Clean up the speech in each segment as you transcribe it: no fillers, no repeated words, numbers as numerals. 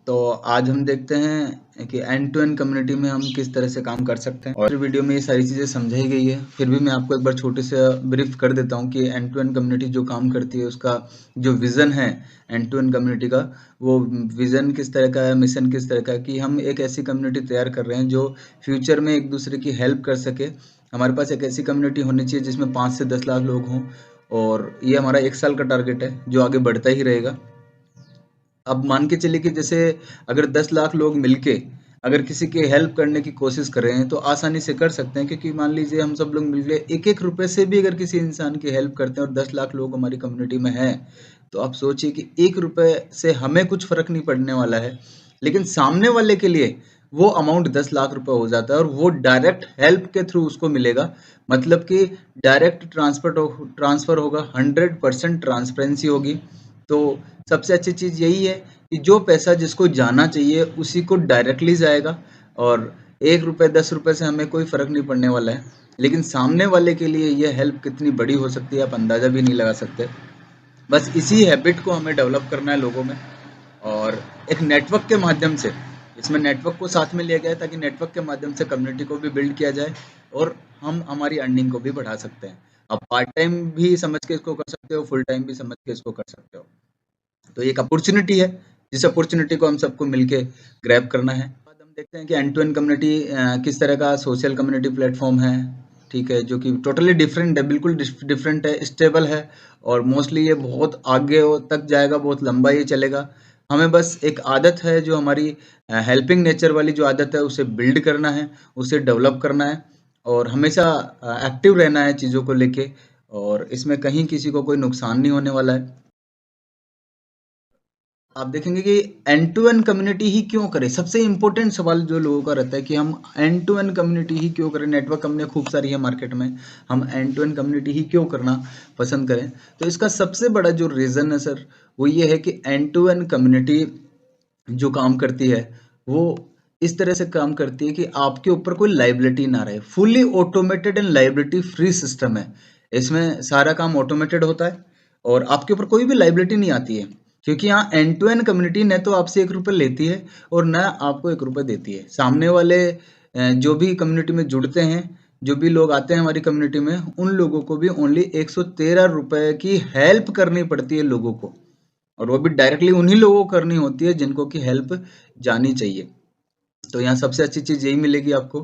तो आज हम देखते हैं कि एंड टू एंड कम्युनिटी में हम किस तरह से काम कर सकते हैं। और वीडियो में ये सारी चीज़ें समझाई गई है, फिर भी मैं आपको एक बार छोटे से ब्रीफ कर देता हूँ कि एंड टू एंड कम्युनिटी जो काम करती है उसका जो विज़न है एंड टू एंड कम्युनिटी का, वो विज़न किस तरह का है, मिशन किस तरह का है कि हम एक ऐसी कम्युनिटी तैयार कर रहे हैं जो फ्यूचर में एक दूसरे की हेल्प कर सके। हमारे पास एक ऐसी कम्युनिटी होनी चाहिए जिसमें 5 से 10 लाख लोग हों, और ये हमारा 1 साल का टारगेट है जो आगे बढ़ता ही रहेगा। अब मान के चलिए कि जैसे अगर 10 लाख लोग मिलके अगर किसी की हेल्प करने की कोशिश कर रहे हैं तो आसानी से कर सकते हैं, क्योंकि मान लीजिए हम सब लोग मिलके एक एक रुपए से भी अगर किसी इंसान की हेल्प करते हैं और 10 लाख लोग हमारी कम्युनिटी में हैं, तो आप सोचिए कि 1 रुपए से हमें कुछ फर्क नहीं पड़ने वाला है, लेकिन सामने वाले के लिए वो अमाउंट 10 लाख रुपए हो जाता है और वो डायरेक्ट हेल्प के थ्रू उसको मिलेगा। मतलब कि डायरेक्ट ट्रांसफर होगा, 100% ट्रांसपेरेंसी होगी। तो सबसे अच्छी चीज़ यही है कि जो पैसा जिसको जाना चाहिए उसी को डायरेक्टली जाएगा, और 1 रुपए 10 रुपए से हमें कोई फ़र्क नहीं पड़ने वाला है, लेकिन सामने वाले के लिए ये हेल्प कितनी बड़ी हो सकती है आप अंदाज़ा भी नहीं लगा सकते। बस इसी हैबिट को हमें डेवलप करना है लोगों में, और एक नेटवर्क के माध्यम से, इसमें नेटवर्क को साथ में लिया गया है ताकि नेटवर्क के माध्यम से कम्युनिटी को भी बिल्ड किया जाए और हम हमारी अर्निंग को भी बढ़ा सकते हैं। आप पार्ट टाइम भी समझ के इसको कर सकते हो, फुल टाइम भी समझ के इसको कर सकते हो। तो एक अपॉर्चुनिटी है, जिस अपॉर्चुनिटी को हम सबको मिलके ग्रैब करना है। बाद हम देखते हैं कि एंड टू एंड कम्युनिटी किस तरह का सोशल कम्युनिटी प्लेटफॉर्म है, ठीक है, जो कि टोटली डिफरेंट है, बिल्कुल डिफरेंट है, स्टेबल है, और मोस्टली ये बहुत आगे तक जाएगा, बहुत लंबा ये चलेगा। हमें बस एक आदत है जो हमारी हेल्पिंग नेचर वाली जो आदत है उसे बिल्ड करना है, उसे डेवलप करना है, और हमेशा एक्टिव रहना है चीज़ों को लेके, और इसमें कहीं किसी को कोई नुकसान नहीं होने वाला है। आप देखेंगे कि एंड टू एंड कम्युनिटी ही क्यों करें। सबसे इंपॉर्टेंट सवाल जो लोगों का रहता है कि हम एंड टू एंड कम्युनिटी ही क्यों करें, नेटवर्क कंपनियां खूब सारी है मार्केट में, हम एंड टू एंड कम्युनिटी ही क्यों करना पसंद करें। तो इसका सबसे बड़ा जो रीज़न है सर, वो ये है कि एंड टू एंड कम्युनिटी जो काम करती है वो इस तरह से काम करती है कि आपके ऊपर कोई लाइबिलिटी ना रहे। Fully automated and liability free system है। इसमें सारा काम ऑटोमेटेड होता है और आपके ऊपर कोई भी लाइबिलिटी नहीं आती है, क्योंकि यहाँ एंड टू एंड कम्युनिटी न तो आपसे 1 रुपए लेती है और न आपको 1 रुपए देती है। सामने वाले जो भी कम्युनिटी में जुड़ते हैं, जो भी लोग आते हैं हमारी कम्युनिटी में, उन लोगों को भी ओनली 113 रुपए की हेल्प करनी पड़ती है लोगों को, और वो भी डायरेक्टली उन्हीं लोगों को करनी होती है जिनको की हेल्प जानी चाहिए। तो यहाँ सबसे अच्छी चीज़ यही मिलेगी आपको।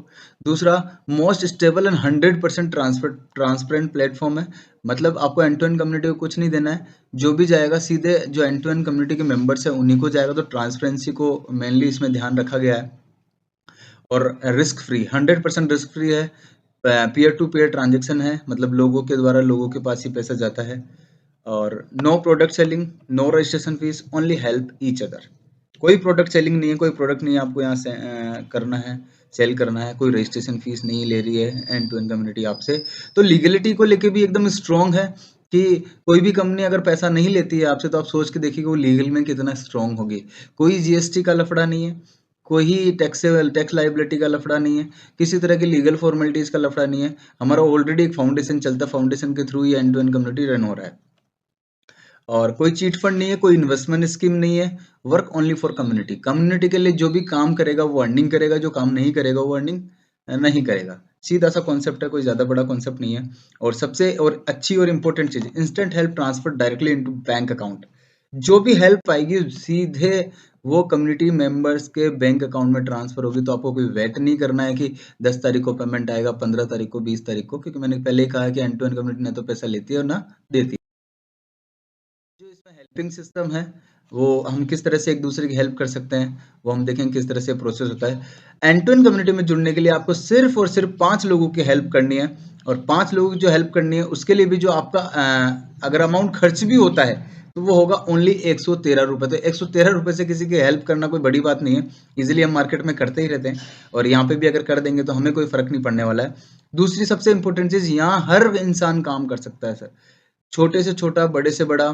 दूसरा, most stable and 100% transparent platform है। मतलब आपको एंड टू एंड कम्युनिटी को कुछ नहीं देना है, जो भी जाएगा सीधे जो एंड टू एंड कम्युनिटी के मेंबर्स है उन्हीं को जाएगा। तो ट्रांसपेरेंसी को मेनली इसमें ध्यान रखा गया है, और रिस्क फ्री, 100% रिस्क फ्री है। पीयर टू पीयर ट्रांजेक्शन है, मतलब लोगों के द्वारा लोगों के पास ही पैसा जाता है। और no product selling, no registration fees, only help each other. कोई प्रोडक्ट सेलिंग नहीं है, कोई प्रोडक्ट नहीं है आपको यहाँ से करना है, सेल करना है। कोई रजिस्ट्रेशन फीस नहीं ले रही है एंड टू एंड कम्युनिटी आपसे। तो लीगलिटी को लेके भी एकदम स्ट्रॉन्ग है कि कोई भी कंपनी अगर पैसा नहीं लेती है आपसे तो आप सोच के देखिए कि वो लीगल में कितना स्ट्रॉन्ग होगी। कोई जीएसटी का लफड़ा नहीं है, कोई टैक्स लाइबिलिटी का लफड़ा नहीं है, किसी तरह की लीगल फॉर्मेलिटीज का लफड़ा नहीं है। हमारा ऑलरेडी एक फाउंडेशन चलता है, फाउंडेशन के थ्रू ये end to end community run हो रहा है, और कोई चीट फंड नहीं है, कोई इन्वेस्टमेंट स्कीम नहीं है। Work only for community. Community के लिए जो भी काम करेगा वो अर्निंग करेगा, जो काम नहीं करेगा वो अर्निंग नहीं करेगा। सीधा सा कॉन्सेप्ट है, कोई ज़्यादा बड़ा कॉन्सेप्ट नहीं है। और सबसे और अच्छी और इम्पोर्टेंट चीज़, instant help transfer directly into bank account. जो भी हेल्प आएगी सीधे वो कम्युनिटी मेंबर्स के बैंक अकाउंट में ट्रांसफर होगी। तो आपको कोई वेट नहीं करना है कि 10 तारीख को पेमेंट आएगा, 15 तारीख को, 20 तारीख को, क्योंकि मैंने पहले ही कहा कि एंड टू एंड कम्युनिटी ना तो पैसा लेती है और ना देती है। जो इसमें हेल्पिंग सिस्टम है, वो हम किस तरह से एक दूसरे की हेल्प कर सकते हैं, वो हम देखेंगे किस तरह से प्रोसेस होता है। एंड टू एंड कम्युनिटी में जुड़ने के लिए आपको सिर्फ और सिर्फ 5 लोगों की हेल्प करनी है, और 5 लोगों की जो हेल्प करनी है उसके लिए भी जो आपका अगर अमाउंट खर्च भी होता है तो वो होगा ओनली 113 रुपए। तो 113 रुपए से किसी की हेल्प करना कोई बड़ी बात नहीं है, इजीली हम मार्केट में करते ही रहते हैं, और यहाँ पे भी अगर कर देंगे तो हमें कोई फर्क नहीं पड़ने वाला है। दूसरी सबसे इंपॉर्टेंट चीज, यहाँ हर इंसान काम कर सकता है सर, छोटे से छोटा, बड़े से बड़ा,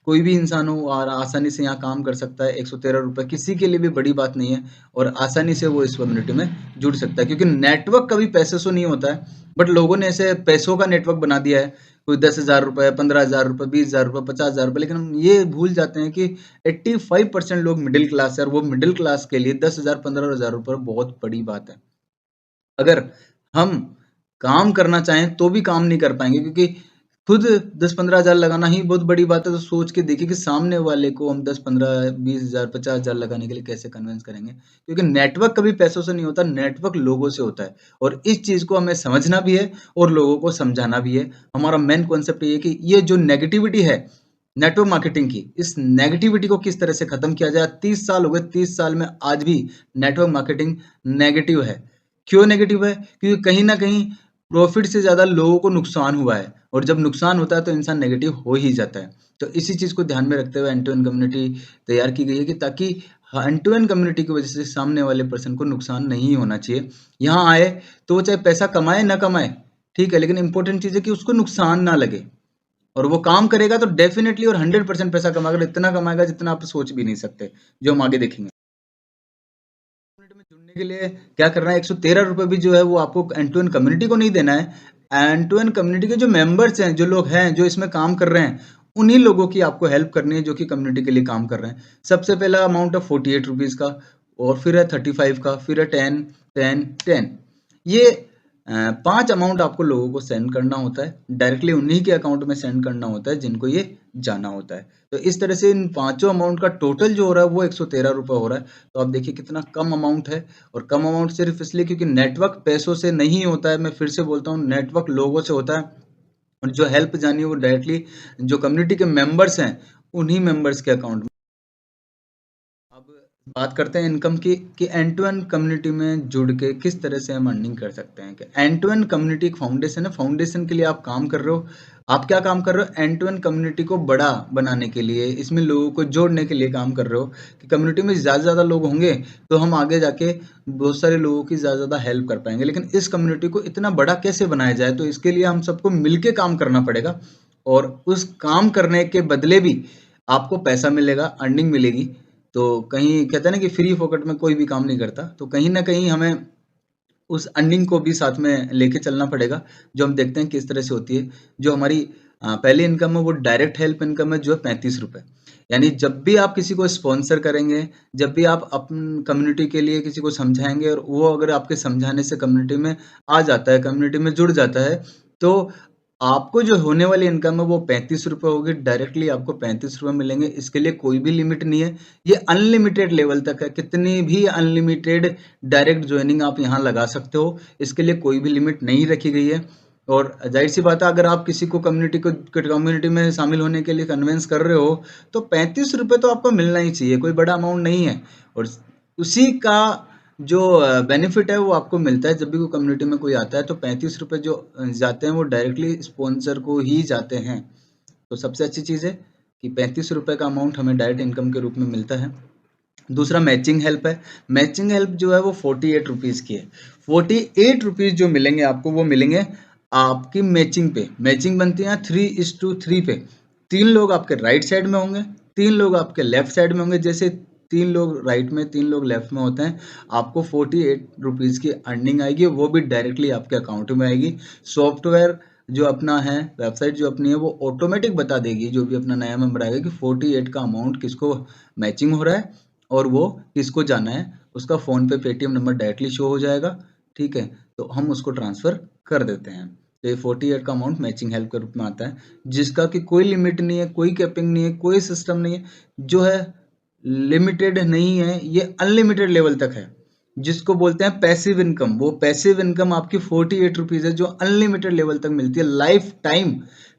कोई भी इंसान हो और आसानी से यहाँ काम कर सकता है। 113 रुपए किसी के लिए भी बड़ी बात नहीं है, और आसानी से वो इस कम्युनिटी में जुड़ सकता है, क्योंकि नेटवर्क कभी पैसे से नहीं होता है, बट लोगों ने ऐसे पैसों का नेटवर्क बना दिया है। कोई 10,000 रुपये, 15,000 रुपये, 20,000 रुपये, 50,000 रुपये, लेकिन हम ये भूल जाते हैं कि 85% लोग मिडिल क्लास है, और वो मिडिल क्लास के लिए 10,000, 15,000 रुपये बहुत बड़ी बात है। अगर हम काम करना चाहें तो भी काम नहीं कर पाएंगे, क्योंकि खुद 10-15 हज़ार लगाना ही बहुत बड़ी बात है। तो सोच के देखिए कि सामने वाले को हम 10-15-20 हज़ार 50,000 लगाने के लिए कैसे कन्विंस करेंगे, क्योंकि नेटवर्क कभी पैसों से नहीं होता, नेटवर्क लोगों से होता है। और इस चीज को हमें समझना भी है और लोगों को समझाना भी है। हमारा मेन कॉन्सेप्ट ये है कि ये जो नेगेटिविटी है नेटवर्क मार्केटिंग की, इस नेगेटिविटी को किस तरह से खत्म किया जाए। 30 साल हो गए, 30 साल में आज भी नेटवर्क मार्केटिंग नेगेटिव है। क्यों नेगेटिव है? क्योंकि कहीं ना कहीं प्रॉफिट से ज्यादा लोगों को नुकसान हुआ है, और जब नुकसान होता है तो इंसान नेगेटिव हो ही जाता है। तो इसी चीज को ध्यान में रखते हुए एंड टू एंड कम्युनिटी तैयार की गई है, कि ताकि एंड टू एंड कम्युनिटी की वजह से सामने वाले पर्सन को नुकसान नहीं होना चाहिए। यहाँ आए तो वो चाहे पैसा कमाए ना कमाए, ठीक है, लेकिन इंपॉर्टेंट चीज है कि उसको नुकसान ना लगे, और वो काम करेगा तो डेफिनेटली और 100% पैसा कमाएगा, इतना कमाएगा जितना आप सोच भी नहीं सकते, जो हम आगे देखेंगे। कम्युनिटी में जुड़ने के लिए क्या करना है, 113 रुपये भी जो है वो आपको एंड टू एंड कम्युनिटी को नहीं देना है। एंड टू एंड कम्युनिटी के जो मेंबर्स हैं, जो लोग हैं जो इसमें काम कर रहे हैं, उन्हीं लोगों की आपको हेल्प करनी है जो कि कम्युनिटी के लिए काम कर रहे हैं। सबसे पहला अमाउंट है 48 रुपीज़ का, और फिर है 35 का, फिर है 10, 10, 10। ये 5 अमाउंट आपको लोगों को सेंड करना होता है, डायरेक्टली उन्हीं के अकाउंट में सेंड करना होता है जिनको ये जाना होता है। तो इस तरह से इन पांचों अमाउंट का टोटल जो हो रहा है वो 113 रुपये हो रहा है। तो आप देखिए कितना कम अमाउंट है, और कम अमाउंट सिर्फ इसलिए क्योंकि नेटवर्क पैसों से नहीं होता है। मैं फिर से बोलता हूँ, नेटवर्क लोगों से होता है, और जो हेल्प जानी है वो डायरेक्टली जो कम्युनिटी के मेंबर्स हैं उन्हीं मेंबर्स के अकाउंट में। अब बात करते हैं इनकम की, कि एंड टू एंड कम्युनिटी में जुड़ के किस तरह से हम अर्निंग कर सकते हैं। कि एंड टू एंड कम्युनिटी एक फाउंडेशन है, फाउंडेशन के लिए आप काम कर रहे हो। आप क्या काम कर रहे हो? एंड टू एंड कम्युनिटी को बड़ा बनाने के लिए, इसमें लोगों को जोड़ने के लिए काम कर रहे हो, कि कम्युनिटी में ज़्यादा से ज़्यादा लोग होंगे तो हम आगे जाके बहुत सारे लोगों की ज़्यादा ज़्यादा हेल्प कर पाएंगे। लेकिन इस कम्युनिटी को इतना बड़ा कैसे बनाया जाए, तो इसके लिए हम सबको मिलके काम करना पड़ेगा, और उस काम करने के बदले भी आपको पैसा मिलेगा, अर्निंग मिलेगी। तो कहीं कहते हैं ना कि फ्री फोकट में कोई भी काम नहीं करता, तो कहीं ना कहीं हमें उस अर्निंग को भी साथ में लेके चलना पड़ेगा, जो हम देखते हैं किस तरह से होती है। जो हमारी पहली इनकम है वो डायरेक्ट हेल्प इनकम है, जो है 35 रुपये। यानी जब भी आप किसी को स्पॉन्सर करेंगे, जब भी आप अपन कम्युनिटी के लिए किसी को समझाएंगे, और वो अगर आपके समझाने से कम्युनिटी में आ जाता है, कम्युनिटी में जुड़ जाता है, तो आपको जो होने वाली इनकम है वो 35 रुपये होगी। डायरेक्टली आपको 35 रुपये मिलेंगे। इसके लिए कोई भी लिमिट नहीं है, ये अनलिमिटेड लेवल तक है। कितनी भी अनलिमिटेड डायरेक्ट ज्वाइनिंग आप यहाँ लगा सकते हो, इसके लिए कोई भी लिमिट नहीं रखी गई है। और जाहिर सी बात है, अगर आप किसी को कम्युनिटी में शामिल होने के लिए कन्विंस कर रहे हो, तो 35 रुपये तो आपको मिलना ही चाहिए, कोई बड़ा अमाउंट नहीं है। और उसी का जो बेनिफिट है वो आपको मिलता है जब भी कोई कम्युनिटी में कोई आता है, तो 35 रुपये जो जाते हैं वो डायरेक्टली स्पॉन्सर को ही जाते हैं। तो सबसे अच्छी चीज़ है कि 35 रुपये का अमाउंट हमें डायरेक्ट इनकम के रूप में मिलता है। दूसरा मैचिंग हेल्प है। मैचिंग हेल्प जो है वो 48 रुपीज़ की है। 48 रुपीज़ जो मिलेंगे आपको, वो मिलेंगे आपकी मैचिंग पे। मैचिंग बनती है 3:3 पे। 3 लोग आपके राइट साइड में होंगे, 3 लोग आपके लेफ्ट साइड में होंगे। जैसे 3 लोग राइट में, 3 लोग लेफ्ट में होते हैं, आपको 48 रुपीज़ की अर्निंग आएगी, वो भी डायरेक्टली आपके अकाउंट में आएगी। सॉफ्टवेयर जो अपना है, वेबसाइट जो अपनी है, वो ऑटोमेटिक बता देगी जो भी अपना नया मेंबर आएगा कि 48 का अमाउंट किसको मैचिंग हो रहा है और वो किसको जाना है। उसका फ़ोन पे पेटीएम नंबर डायरेक्टली शो हो जाएगा, ठीक है, तो हम उसको ट्रांसफ़र कर देते हैं। तो ये 48 का अमाउंट मैचिंग हेल्प के रूप में आता है, जिसका कि कोई लिमिट नहीं है, कोई कैपिंग नहीं है, कोई सिस्टम नहीं है, जो है लिमिटेड नहीं है, ये अनलिमिटेड लेवल तक है, जिसको बोलते हैं पैसिव इनकम। वो पैसिव इनकम आपकी 48 रुपीज़ है, जो अनलिमिटेड लेवल तक मिलती है। लाइफ टाइम,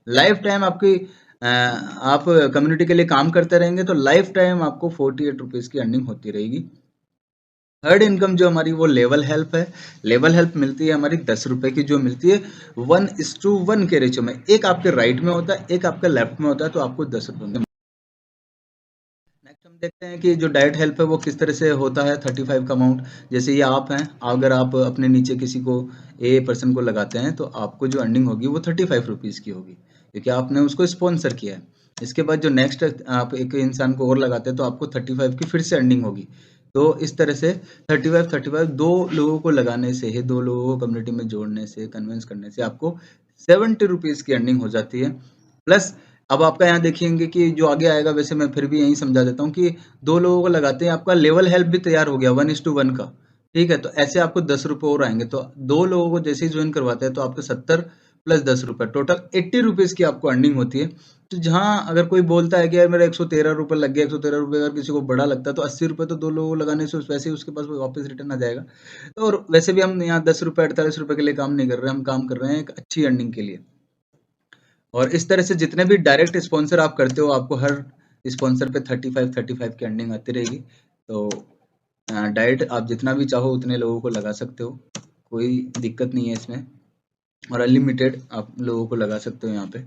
लाइफ टाइम आपकी आप कम्युनिटी के लिए काम करते रहेंगे तो लाइफ टाइम आपको 48 रुपीज़ की अर्निंग होती रहेगी। थर्ड इनकम जो हमारी वो लेवल हेल्प है। लेवल हेल्प मिलती है हमारी 10 रुपये की, जो मिलती है 1:1 के रेशियो में। एक आपके राइट में होता है, एक आपके लेफ्ट में होता है, तो आपको 10 रुपये में। नेक्स्ट हम देखते हैं कि जो डायरेक्ट हेल्प है वो किस तरह से होता है। 35 का अमाउंट, जैसे ये आप हैं, अगर आप अपने नीचे किसी को पर्सन को लगाते हैं तो आपको जो अर्निंग होगी वो 35 रुपीज़ की होगी, क्योंकि आपने उसको स्पॉन्सर किया है। इसके बाद जो नेक्स्ट आप एक इंसान को और लगाते हैं तो आपको 35 की फिर से अर्निंग होगी। तो इस तरह से 35 दो लोगों को लगाने से ही, दो लोगों को कम्युनिटी में जोड़ने से, कन्विंस करने से आपको ₹70 की अर्निंग हो जाती है। प्लस अब आपका यहाँ देखेंगे कि जो आगे आएगा, वैसे मैं फिर भी यहीं समझा देता हूँ कि 2 लोगों को लगाते हैं, आपका लेवल हेल्प भी तैयार हो गया 1:1 का, ठीक है? तो ऐसे आपको ₹10 और आएँगे, तो 2 लोगों को जैसे ही जॉइन करवाते हैं तो आपको 70 प्लस ₹10 टोटल ₹80 की आपको अर्निंग होती है। तो जहाँ अगर कोई बोलता है कि यार मेरा ₹113 लग गया, ₹113 अगर किसी को बड़ा लगता है तो ₹80 तो 2 लोगों को लगाने से वैसे ही उसके पास वो वापस रिटर्न आ जाएगा। तो और वैसे भी हम यहाँ ₹10 ₹48 के लिए काम नहीं कर रहे हैं, हम काम कर रहे हैं एक अच्छी अर्निंग के लिए। और इस तरह से जितने भी डायरेक्ट स्पॉन्सर आप करते हो, आपको हर स्पॉन्सर पे 35 की अर्निंग आती रहेगी। तो डायरेक्ट आप जितना भी चाहो उतने लोगों को लगा सकते हो, कोई दिक्कत नहीं है इसमें, और अनलिमिटेड आप लोगों को लगा सकते हो यहाँ पे।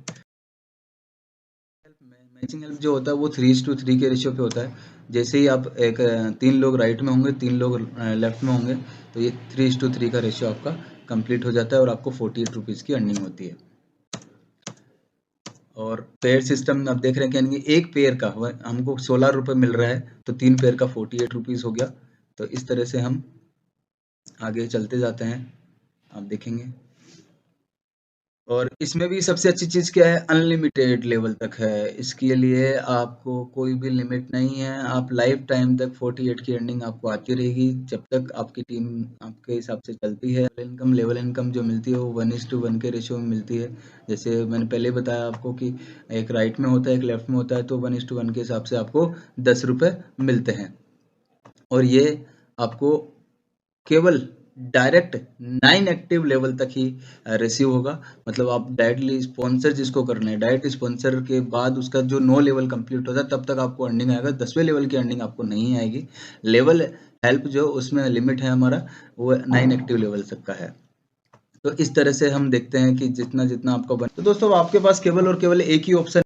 मैचिंग हेल्प जो होता है वो 3:3 के रेशियो पे होता है। जैसे ही आप एक 3 लोग राइट में होंगे, 3 लोग लेफ्ट में होंगे, तो ये 3:3 का रेशियो आपका कंप्लीट हो जाता है और आपको ₹48 की अर्निंग होती है। और पेयर सिस्टम आप देख रहे हैं कि एक पेयर का हमको ₹16 मिल रहा है, तो 3 पेयर का ₹48 हो गया। तो इस तरह से हम आगे चलते जाते हैं, आप देखेंगे। और इसमें भी सबसे अच्छी चीज़ क्या है, अनलिमिटेड लेवल तक है। इसके लिए आपको कोई भी लिमिट नहीं है, आप लाइफ टाइम तक 48 की अर्निंग आपको आती रहेगी, जब तक आपकी टीम आपके हिसाब से चलती है। लेवल इनकम जो मिलती है वो 1:1 के रेशियो में मिलती है। जैसे मैंने पहले बताया आपको कि एक राइट में होता है, एक लेफ्ट में होता है, तो 1:1 के हिसाब से आपको ₹10 मिलते हैं। और ये आपको केवल डायरेक्ट 9 एक्टिव लेवल तक ही रिसीव होगा। मतलब आप डायरेक्टली स्पॉन्सर जिसको करना है, डायरेक्ट स्पॉन्सर के बाद उसका जो 9 लेवल कंप्लीट होता है तब तक आपको अर्निंग आएगा। 10वें लेवल की अर्निंग आपको नहीं आएगी। लेवल हेल्प जो उसमें लिमिट है हमारा, वो 9 एक्टिव लेवल तक का है। तो इस तरह से हम देखते हैं कि जितना जितना आपका बन, तो दोस्तों आपके पास केवल और केवल एक ही ऑप्शन